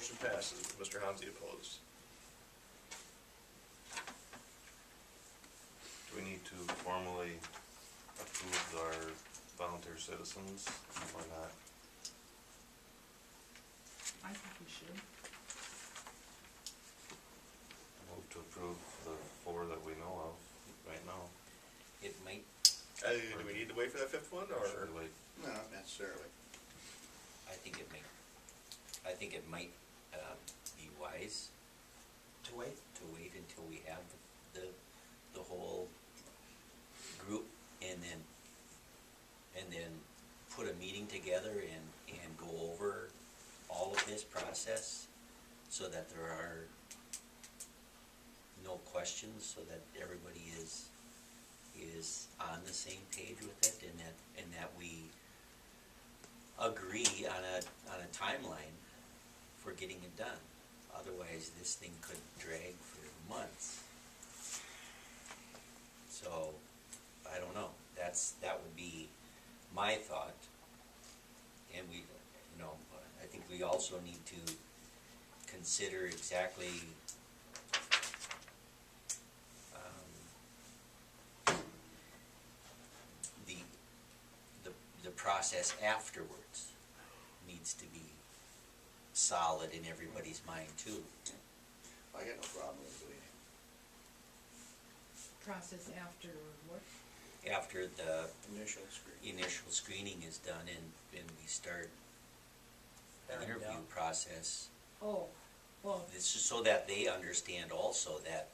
Motion passes with Mr. Hansi opposed. Do we need to formally approve our volunteer citizens or not? I think we should. Move to approve the 4 that we know of right now. It might, Do we need to wait for that fifth one, Or or? should we wait? No, not necessarily. I think it might be wise To wait? to wait until we have the whole group, and then put a meeting together and go over all of this process, so that there are no questions, so that everybody is on the same page with it, and that we agree on a timeline for getting it done. Otherwise, this thing could drag for months. So, I don't know, that would be my thought. And we, I think we also need to consider exactly the process afterwards needs to be solid in everybody's mind too. I got no problem with waiting. Process after what? After the Initial screen. initial screening is done and we start the Paring interview down. process, Oh, well, this is so that they understand also that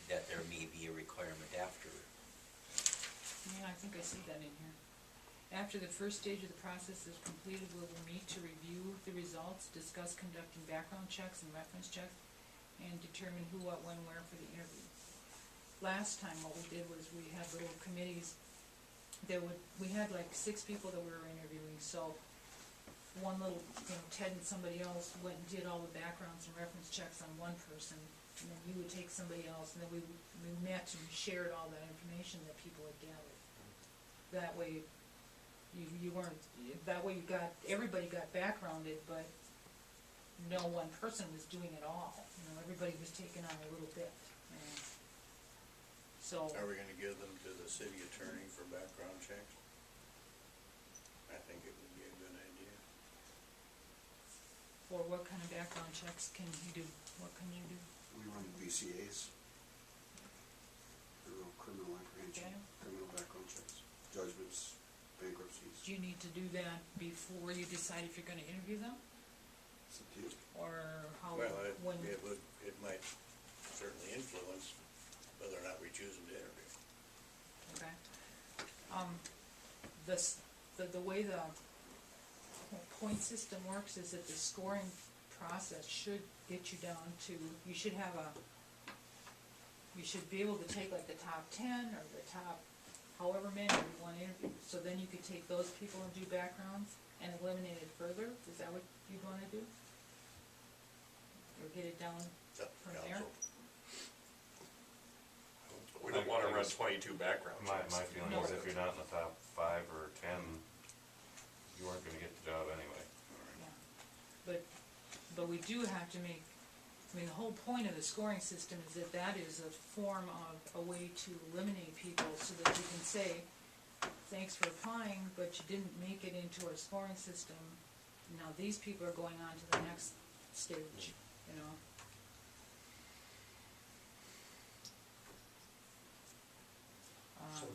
there may be a requirement after. yeah, I think I see that in here. After the first stage of the process is completed, we will meet to review the results, discuss conducting background checks and reference checks, and determine who, what, when, where for the interview. Last time, what we did was we had little committees. We had like 6 people that we were interviewing, so one little, Ted and somebody else went and did all the backgrounds and reference checks on one person, and then you would take somebody else, and then we met and shared all that information that people had gathered. That way, you weren't, that way everybody got backgrounded, but no one person was doing it all. Everybody was taking on a little bit. So, Are we gonna give them to the city attorney for background checks? I think it would be a good idea. for what kind of background checks can you do? What can you do? We run BCAs, criminal apprehension, Okay. criminal background checks, judgments, bankruptcies. Do you need to do that before you decide if you're gonna interview them? It's up to you. Or how, Well, when? it might certainly influence whether or not we choose them to interview. Okay. The way the point system works is that the scoring process should get you down to, you should be able to take like the top 10 or the top however many you want to interview. So then you could take those people and do backgrounds and eliminate it further. Is that what you'd want to do? Or get it down It's up to from there? council. We don't wanna run 22 background My checks. feeling is if you're not in the top 5 or 10, you aren't gonna get the job anyway. Yeah. But we do have to make, the whole point of the scoring system is that is a form of a way to eliminate people so that you can say, thanks for applying, but you didn't make it into our scoring system. Now these people are going on to the next stage, So,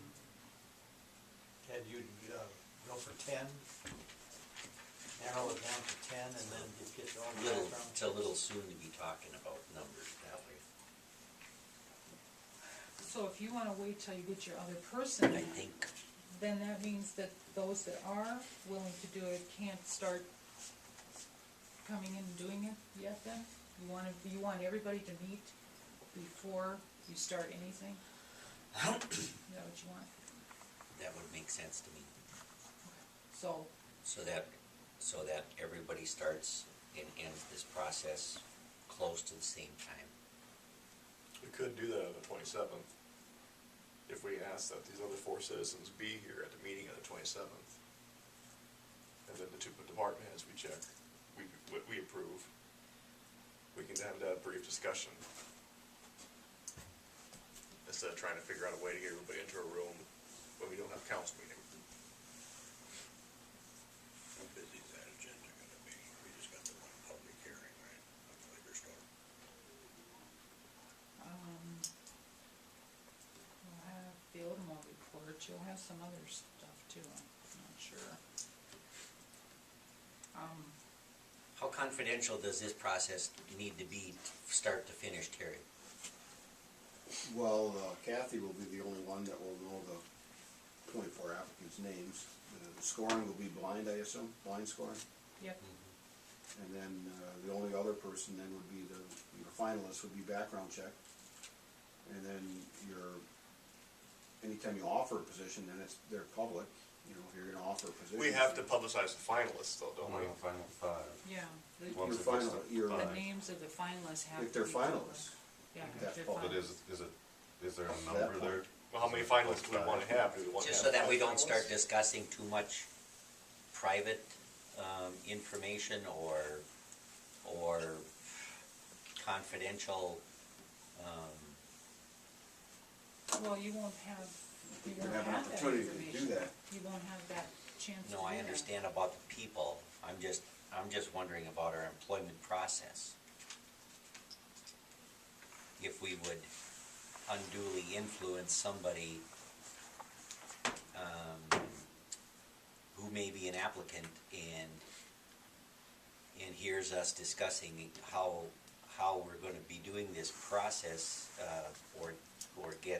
Ted, you'd go for 10, narrow it down to 10, and then just get all the background. It's a little soon to be talking about numbers that way. So if you wanna wait till you get your other person, I think, then that means that those that are willing to do it can't start coming in and doing it yet then? You want everybody to meet before you start anything? Is that what you want? that would make sense to me, So, so that everybody starts and ends this process close to the same time. We could do that on the 27th, if we ask that these other 4 citizens be here at the meeting on the 27th. And then the 2 department heads we check, we we approve, we can have that brief discussion. Instead of trying to figure out a way to get everybody into a room when we don't have council meeting. How busy is that agenda gonna be? We just got the one public hearing, right, on the liquor store. We'll have the Odomore report, you'll have some other stuff too, I'm not sure. How confidential does this process need to be, start to finish, Terry? Well, Kathy will be the only one that will know the 24 applicants' names. The scoring will be blind, I assume, blind scoring. Yep, And then the only other person then would be your finalists would be background check. And then anytime you offer a position, then they're public. You know, if you're gonna offer a position. We have to publicize the finalists though, don't we? Only final five. yeah, Once Your it gets final, to your, the names of the finalists have to be. if they're public. finalists, Yeah, that's if they're public. But finalists. is there a Up to number that there? Well, how many finalists do we wanna have? Do we wanna Just have so that we 5 don't start finalists? discussing too much private, information or confidential, Well, you won't have, you You're won't gonna have an have that opportunity to do information. that. You won't have that chance to do no, I that. understand about the people. I'm just wondering about our employment process. If we would unduly influence somebody, who may be an applicant and hears us discussing how we're gonna be doing this process, or get